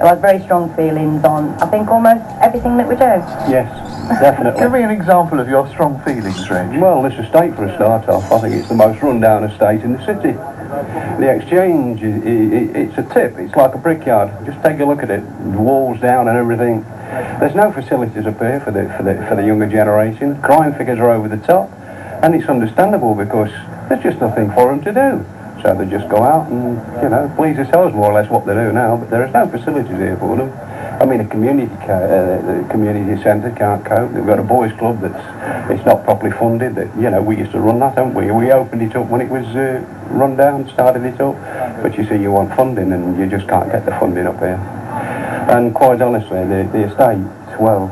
who has very strong feelings on, I think, almost everything that we do. Yes, definitely. Give me an example of your strong feelings, Reg. Well, this estate, for a start off, I think it's the most run-down estate in the city. The Exchange, it's a tip. It's like a brickyard. Just take a look at it. The walls down and everything. There's no facilities up here for the younger generation. Crime figures are over the top, and it's understandable because there's just nothing for them to do. So they just go out and, you know, please themselves, more or less what they do now. But there is no facilities here for them. I mean, the community centre can't cope. They've got a boys' club it's not properly funded. That, you know, we used to run that, haven't we? We opened it up when it was run down, started it up. But you see, you want funding, and you just can't get the funding up here. And quite honestly, the estate, well,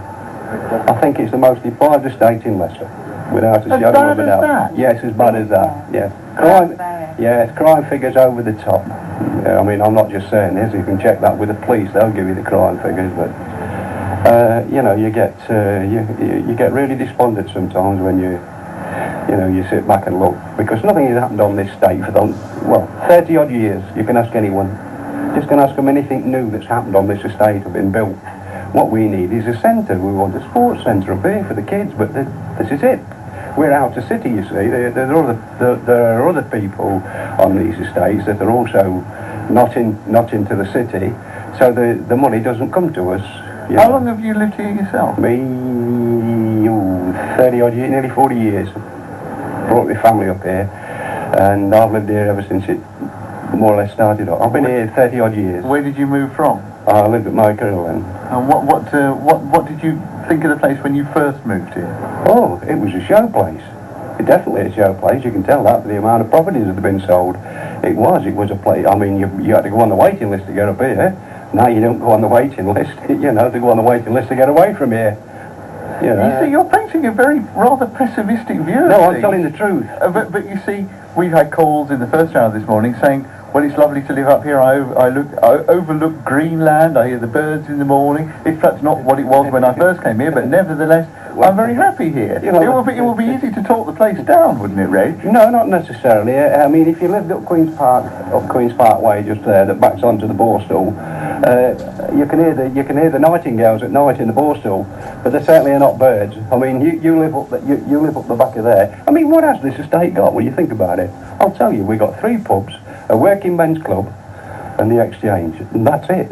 I think it's the most deprived estate in Leicester, without a shadow of a doubt. Yes, as bad as that. Yes, crime figures over the top. I mean, I'm not just saying this. You can check that with the police; they'll give you the crime figures. But you know, you get really despondent sometimes when you sit back and look, because nothing has happened on this estate for 30 odd years. You can ask anyone. Just going to ask them anything new that's happened on this estate or been built. What we need is a centre. We want a sports centre up here for the kids, but this is it. We're out of city, you see. There are other people on these estates that are also not into the city, so the money doesn't come to us. How long have you lived here yourself? Me, 30 odd years, nearly 40 years. Brought my family up here, and I've lived here ever since it more or less started off. I've been here 30 odd years. Where did you move from? I lived at my girl then. And what did you think of the place when you first moved here? Oh, it was a show place. It definitely a show place. You can tell that by the amount of properties that have been sold. It was a place. I mean, you had to go on the waiting list to get up here. Now you don't go on the waiting list. You know, to go on the waiting list to get away from here. You know. You see, you're painting a very rather pessimistic view. No, I'm telling the truth. But you see, we've had calls in the first hour this morning saying, well, it's lovely to live up here. I overlook Greenland. I hear the birds in the morning. It's perhaps not what it was when I first came here, but nevertheless, I'm very happy here. You know, it will be easy to talk the place down, wouldn't it, Reg? No, not necessarily. I mean, if you lived up Queen's Park Way, just there, that backs onto the Borstal, you can hear the nightingales at night in the Borstal, but they certainly are not birds. I mean, you live up the back of there. I mean, what has this estate got when you think about it? I'll tell you, we've got 3 pubs, a working men's club, and the Exchange, and that's it.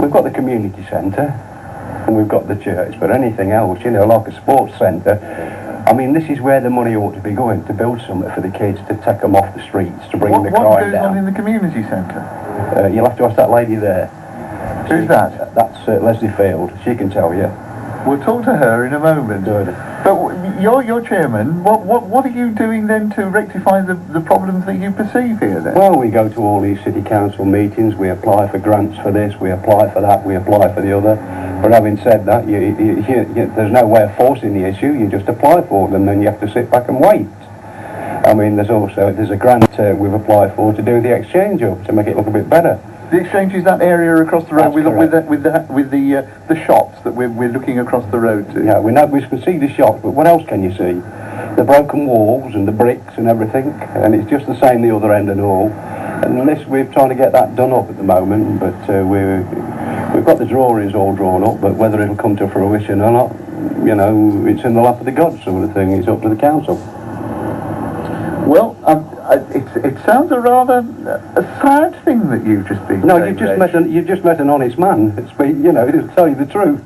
We've got the community centre, and we've got the church, but anything else, you know, like a sports centre, I mean, this is where the money ought to be going, to build something for the kids, to take them off the streets, to bring the crime down. What goes on in the community centre? You'll have to ask that lady there. Who's that? That's Leslie Field. She can tell you. We'll talk to her in a moment. Good. But you're chairman. What are you doing then to rectify the problems that you perceive here then? Well, we go to all these city council meetings. We apply for grants for this. We apply for that. We apply for the other. But having said that, there's no way of forcing the issue. You just apply for them, and then you have to sit back and wait. I mean, there's a grant we've applied for to do the Exchange up to make it look a bit better. The Exchange is that area across the road with the shops that we're looking across the road to. Yeah, we can see the shops, but what else can you see? The broken walls and the bricks and everything, and it's just the same the other end and all. And we're trying to get that done up at the moment, but we've got the drawings all drawn up, but whether it'll come to fruition or not, you know, it's in the lap of the gods sort of thing. It's up to the council. Well, it sounds a rather sad thing that you've just been. No, you've just met an honest man. He'll tell you the truth.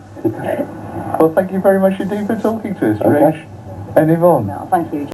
Well, thank you very much indeed for talking to us, Okay. Reg and Yvonne. No, thank you.